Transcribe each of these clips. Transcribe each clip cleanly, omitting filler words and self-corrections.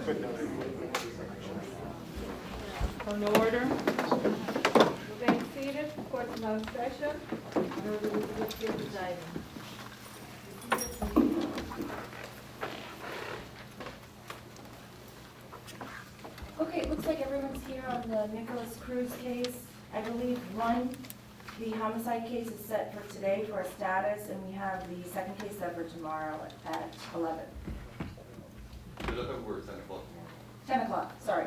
From the order. Remain seated. Court's now in session. Okay, it looks like everyone's here on the Nicholas Cruz case. I believe the homicide case is set for today for a status, and we have the second case set for tomorrow at 11. We're at 10 o'clock tomorrow. 10 o'clock, sorry.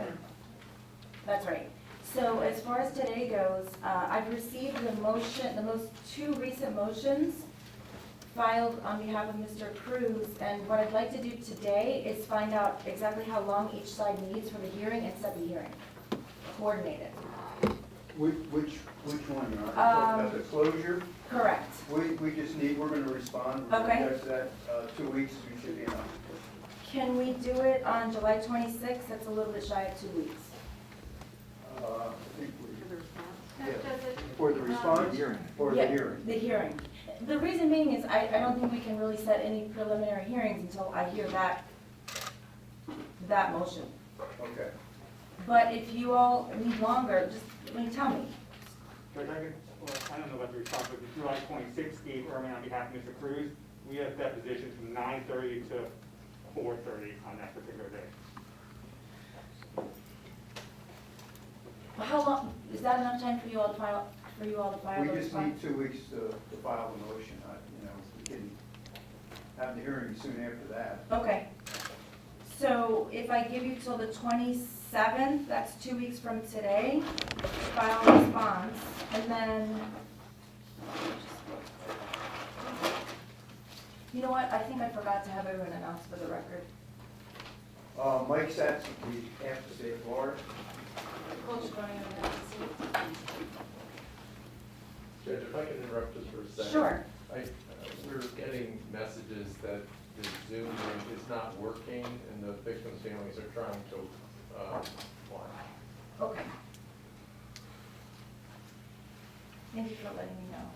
That's right. So as far as today goes, I've received the two recent motions filed on behalf of Mr. Cruz, and what I'd like to do today is find out exactly how long each side needs for the hearing and set the hearing. Coordinated. Which one, Your Honor? Talking about the closure? Correct. We just need, we're gonna respond. Okay. That's that, 2 weeks, we should be enough. Can we do it on July 26th? That's a little bit shy of 2 weeks. I think for the response? For the Yeah, hearing? the hearing. The reason being is I don't think we can really set any preliminary hearings until I hear that motion. Okay. But if you all need longer, just tell me. Judge, I don't know about the response, but the July 26th gave Erman on behalf of Mr. Cruz, we have depositions from 9:30 to 4:30 on that particular day. How long, is that enough time for you all to file, We the just response? need 2 weeks to file the motion. We can have the hearing soon after that. Okay. So if I give you till the 27th, that's 2 weeks from today, to file a response, and then, you know what, I think I forgot to have everyone announce for the record. Mike Satz, we have to say Florida. Coach, going to have to see. Judge, if I can interrupt just for a second. Sure. We're getting messages that the Zoom link is not working and the victims' families are trying to watch. Okay. Thank you for letting me know.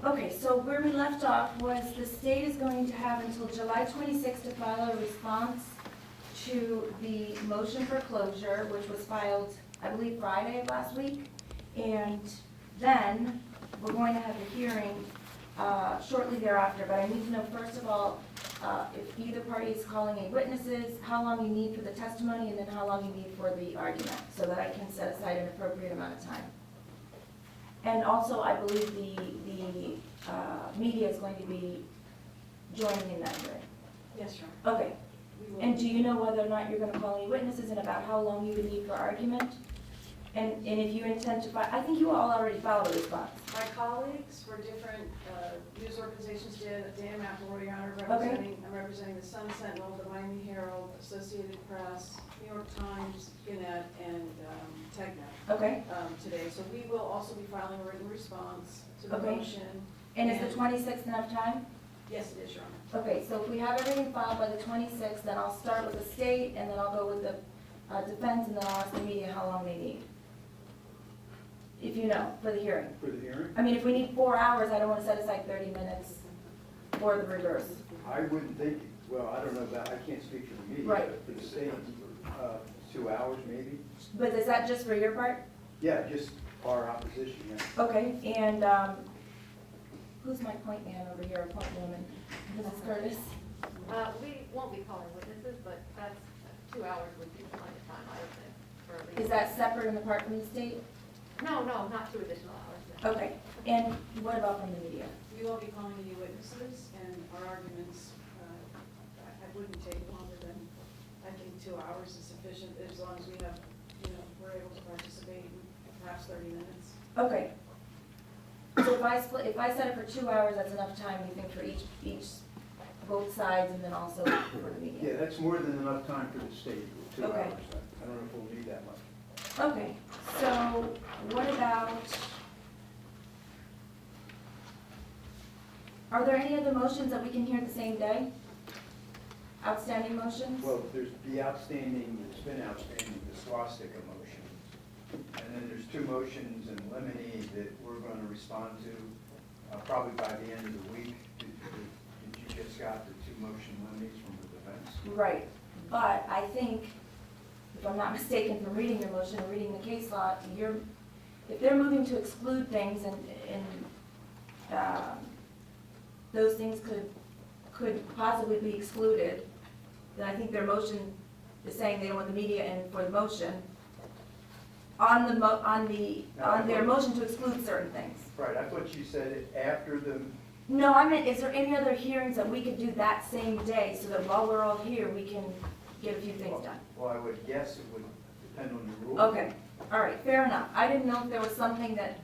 Okay, so where we left off was the state is going to have until July 26th to file a response to the motion for closure, which was filed, I believe, Friday of last week. And then we're going to have a hearing shortly thereafter, but I need to know, first of all, if either party is calling any witnesses, how long you need for the testimony, and then how long you need for the argument, so that I can set aside an appropriate amount of time. And also, I believe the media is going to be joining in that hearing. Yes, sir. Okay. And do you know whether or not you're going to call any witnesses and about how long you would need for argument? And if you intend to file, I think you all already filed a response. My colleagues for different news organizations did. Dan McElroy, Your Honor, I'm representing the Sun Sentinel, the Miami Herald, Associated Press, New York Times, Gannett, and TechNet. Okay. Today. So we will also be filing a written response to the Okay. motion. And is the 26th enough time? Yes, it is, Your Honor. Okay, so if we have everything filed by the 26th, then I'll start with the state, and then I'll go with the defense, and then I'll ask the media how long they need. If you know, for the hearing. For the hearing? I mean, if we need 4 hours, I don't want to set aside 30 minutes for the reverse. I wouldn't think, well, I don't know about, I can't speak for the media. Right. But for the state, 2 hours maybe? But is that just for your part? Yeah, just our opposition, yeah. Okay, and who's my point man over here, point woman? Mrs. Curtis? We won't be calling witnesses, but that's 2 hours would be plenty of time, I would think, for at least. Is that separate and apart from the state? No, not 2 additional hours. No. Okay, and what about from the media? We will be calling any witnesses, and our arguments, I wouldn't take longer than, I think 2 hours is sufficient, as long as we have, we're able to participate in perhaps 30 minutes. Okay. So if I set it for 2 hours, that's enough time, you think, for each, both sides, and then also for the media? Yeah, that's more than enough time for the state, 2 Okay. hours. I don't know if we'll need that much. Okay, so what about, are there any other motions that we can hear the same day? outstanding motions? Well, there's the outstanding, it's been outstanding, the swastika motion. And then there's two motions in limine that we're going to respond to probably by the end of the week. Did you just got the two motion limines from the defense? Right, but I think, if I'm not mistaken from reading your motion and reading the case law, if they're moving to exclude things and those things could possibly be excluded, then I think their motion is saying they don't want the media in for the motion, on their motion to exclude certain things. Right, I thought you said it after the, No, I meant, is there any other hearings that we could do that same day, so that while we're all here, we can get a few things done? well, I would guess it would depend on your rule. Okay, all right, fair enough. I didn't know if there was something that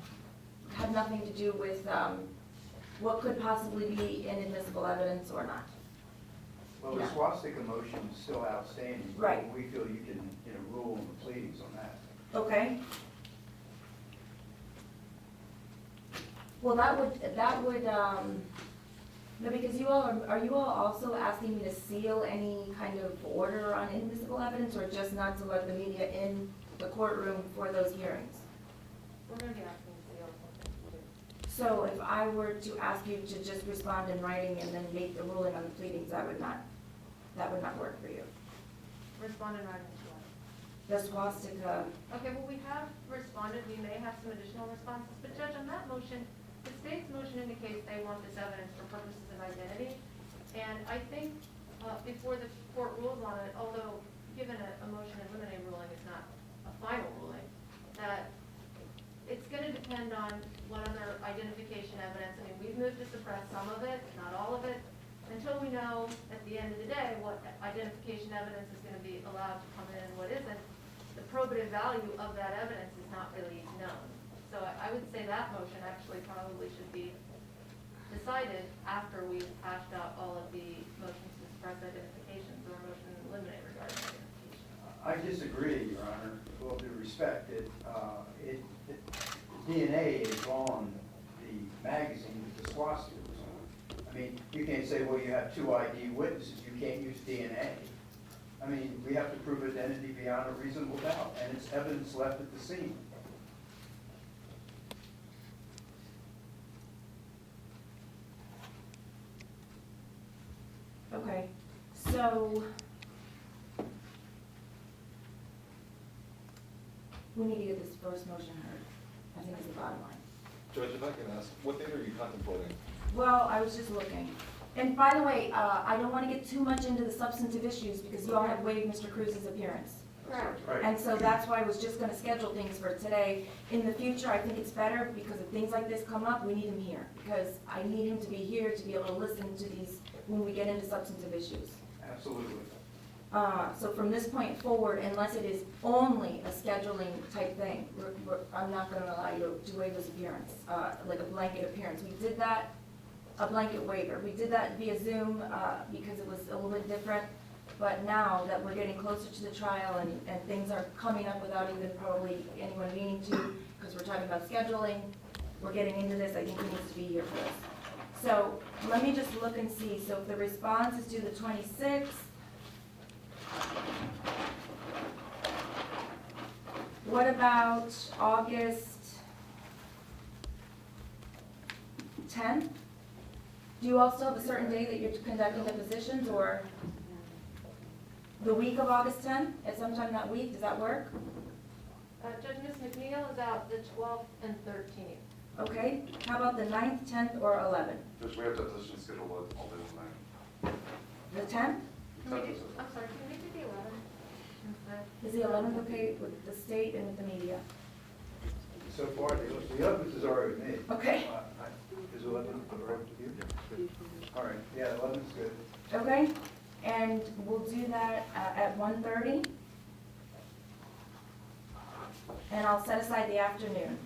had nothing to do with what could possibly be inadmissible evidence or not. Well, the Yeah. swastika motion is still outstanding. but Right. We feel you can, rule on the pleadings on that. Okay? Well, that would, no, because are you all also asking me to seal any kind of order on inadmissible evidence, or just not to let the media in the courtroom for those hearings? We're gonna be asking the CEO something to do. So if I were to ask you to just respond in writing and then make the ruling on the pleadings, that would not work for you. Respond in writing to us. The swastika, Okay, well, we have responded, we may have some additional responses, but Judge, on that motion, the state's motion indicates they want this evidence for purposes of identity, and I think, before the court rules on it, although given a motion in limine ruling is not a final ruling, that it's gonna depend on what other identification evidence, I mean, we've moved to suppress some of it, not all of it, until we know at the end of the day what identification evidence is gonna be allowed to come in and what isn't. The probative value of that evidence is not really known. So I would say that motion actually probably should be decided after we've hashed out all of the motions to suppress identifications or motion in limine regarding identification. I disagree, Your Honor, with all due respect. DNA is on the magazine that the swastika was on. I mean, you can't say, well, you have two ID witnesses, you can't use DNA. I mean, we have to prove identity beyond a reasonable doubt, and it's evidence left at the scene. okay, so we need to get this first motion heard, I think is the bottom line. Judge, if I can ask, what date are you contemplating? Well, I was just looking. And by the way, I don't want to get too much into the substantive issues because you all have waived Mr. Cruz's appearance. Correct. Right. And so that's why I was just going to schedule things for today. In the future, I think it's better because if things like this come up, we need him here. Because I need him to be here to be able to listen to these when we get into substantive issues. Absolutely. So from this point forward, unless it is only a scheduling type thing, I'm not going to allow you to waive his appearance, like a blanket appearance. We did that, a blanket waiver. We did that via Zoom because it was a little bit different. But now that we're getting closer to the trial and things are coming up without even probably anyone meaning to, because we're talking about scheduling, we're getting into this, I think he needs to be here for this. So let me just look and see. So if the response is due the 26th, what about August 10th? Do you all still have a certain day that you're conducting the positions, or the week of August 10th, at some time that week? Does that work? Judge, Ms. McNeil is out the 12th and 13th. Okay, how about the 9th, 10th, or 11th? Judge, we have that position scheduled all day tonight. The 10th? Can we do, I'm sorry, can we do the 11th instead? Is the 11th okay with the state and with the media? So far, the 11th is already made. Okay. Is 11th all right with you? All right, yeah, 11th's good. Okay, and we'll do that at 1:30. And I'll set aside the afternoon.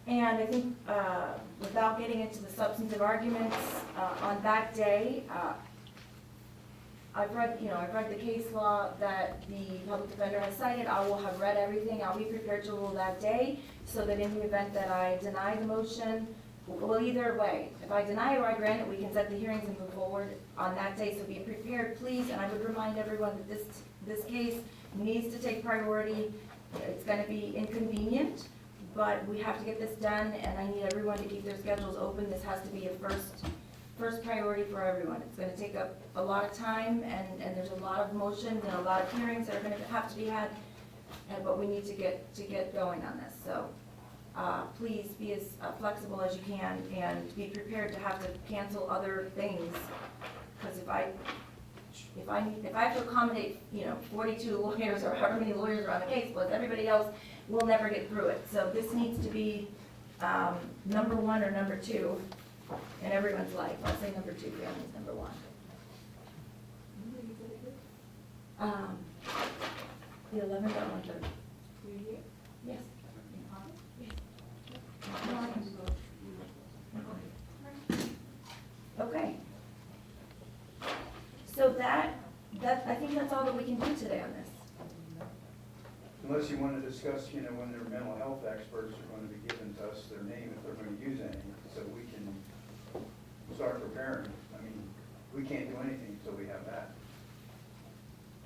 And I think, without getting into the substantive arguments, on that day, I've read the case law that the public defender has cited. I will have read everything. I'll be prepared to rule that day, so that in the event that I deny the motion, Well, either way, if I deny or I grant it, we can set the hearings and move forward on that day, so be prepared, please. And I would remind everyone that this case needs to take priority. It's gonna be inconvenient, but we have to get this done, and I need everyone to keep their schedules open. This has to be a first priority for everyone. It's gonna take up a lot of time, and there's a lot of motions and a lot of hearings that are gonna have to be had, but we need to get going on this, so. Please be as flexible as you can and be prepared to have to cancel other things. Because if I have to accommodate, 42 lawyers or however many lawyers are on the case, plus everybody else, we'll never get through it. So this needs to be number one or number two in everyone's life. I'll say number two, family's number one. The 11th or 1/3. Yes. No, I can go. Okay. So I think that's all that we can do today on this. Unless you want to discuss, when their mental health experts are going to be giving to us their name, if they're going to use any, so we can start preparing. I mean, we can't do anything until we have that.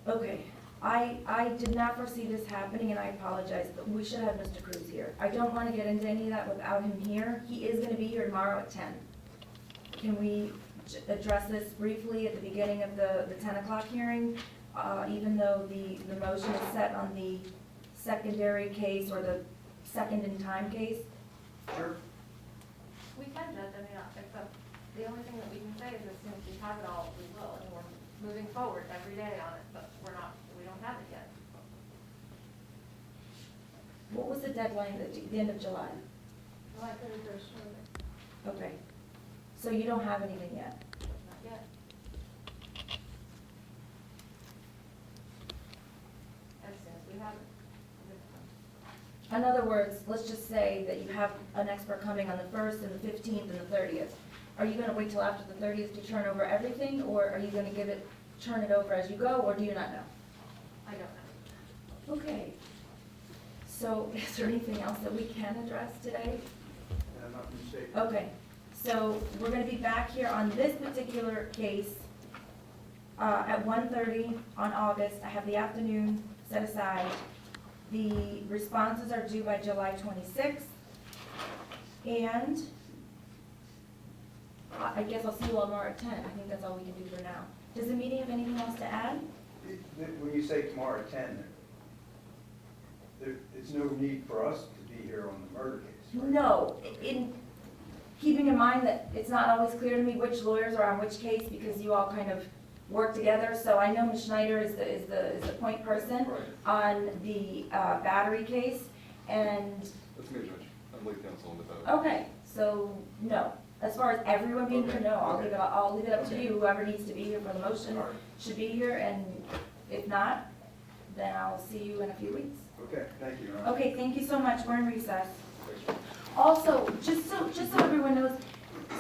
Okay, I did not foresee this happening, and I apologize, but we should have Mr. Cruz here. I don't want to get into any of that without him here. He is going to be here tomorrow at 10. Can we address this briefly at the beginning of the 10 o'clock hearing, even though the motion is set on the secondary case or the second in time case? Sure. We can, Judge, I mean, except the only thing that we can say is as soon as we have it all, we will, and we're moving forward every day on it, but we don't have it yet. What was the deadline at the end of July? July 31st. Okay, so you don't have anything yet? Not yet. As soon as we have it. In other words, let's just say that you have an expert coming on the 1st and the 15th and the 30th. Are you gonna wait till after the 30th to turn over everything, or are you gonna turn it over as you go, or do you not know? I don't know. Okay. So is there anything else that we can address today? And I'm not mistaken. Okay, so we're gonna be back here on this particular case at 1:30 on August. I have the afternoon set aside. The responses are due by July 26th. And I guess I'll see you all tomorrow at 10. I think that's all we can do for now. Does the meeting have anything else to add? When you say tomorrow at 10, it's no need for us to be here on the murder case, right? No, in keeping in mind that it's not always clear to me which lawyers are on which case because you all kind of work together. So I know Ms. Schneider is the point person Right. on the battery case, and That's me, Judge. I'm lead counsel on the battle. okay, so no. As far as everyone being here, no. I'll leave it up to Okay. you. Whoever needs to be here for the motion All right. should be here, and if not, then I'll see you in a few weeks. Okay, thank you, Your Honor. Okay, thank you so much. We're in recess. Thanks. Also, just so everyone knows,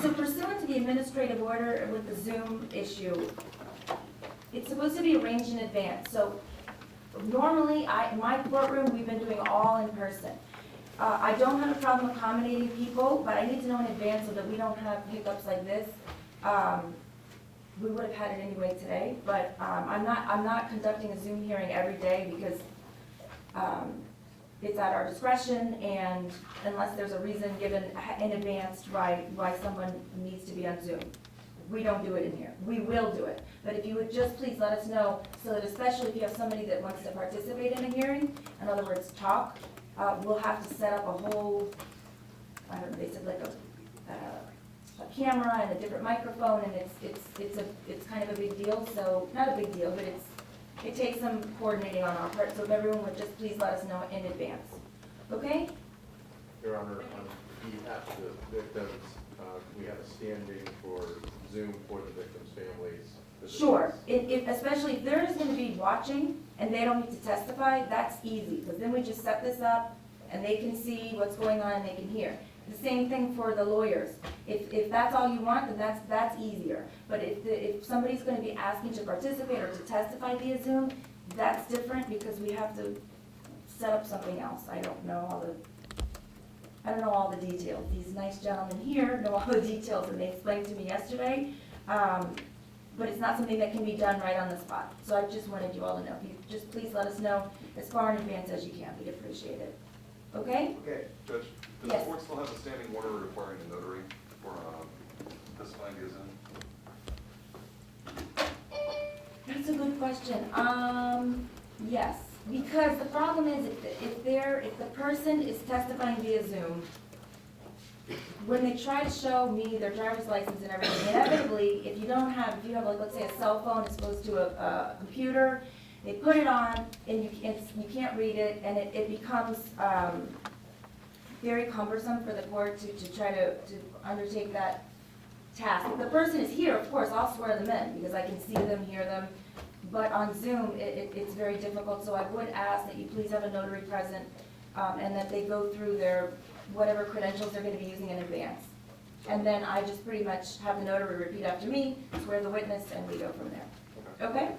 so pursuant to the administrative order with the Zoom issue, it's supposed to be arranged in advance. So normally, in my courtroom, we've been doing all in person. I don't have a problem accommodating people, but I need to know in advance so that we don't have hiccups like this. We would have had it anyway today, but I'm not conducting a Zoom hearing every day because it's at our discretion, and unless there's a reason given in advance why someone needs to be on Zoom. We don't do it in here. We will do it. But if you would just please let us know, so that especially if you have somebody that wants to participate in a hearing, in other words, talk, we'll have to set up a whole, I don't know, they said like a camera and a different microphone, and it's kind of a big deal. So, not a big deal, but it takes some coordinating on our part, so if everyone would just please let us know in advance. Okay? Your Honor, on behalf of the victims, we have a standing for Zoom for the victims' families. Sure, especially if they're just gonna be watching and they don't need to testify, that's easy, because then we just set this up and they can see what's going on and they can hear. The same thing for the lawyers. If that's all you want, then that's easier. But if somebody's gonna be asking to participate or to testify via Zoom, that's different because we have to set up something else. I don't know all the I don't know all the details. These nice gentlemen here know all the details, and they explained to me yesterday. But it's not something that can be done right on the spot. So I just wanted you all to know. You just please let us know as far in advance as you can. We'd appreciate it. Okay? Okay, Judge, does Yes. the court still have a standing order requiring a notary for testifying via Zoom? That's a good question. Yes, because the problem is if the person is testifying via Zoom, when they try to show me their driver's license and everything, inevitably, if you have like, let's say a cell phone as opposed to a computer, they put it on and you can't read it, and it becomes, very cumbersome for the court to try to undertake that task. If the person is here, of course, I'll swear them in, because I can see them, hear them, but on Zoom, it's very difficult, so I would ask that you please have a notary present, and that they go through their, whatever credentials they're gonna be using in advance. And then I just pretty much have the notary repeat after me, swear the witness, and we go from there. Okay?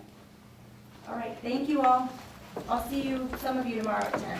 All right, thank you all. I'll see you, some of you tomorrow at 10.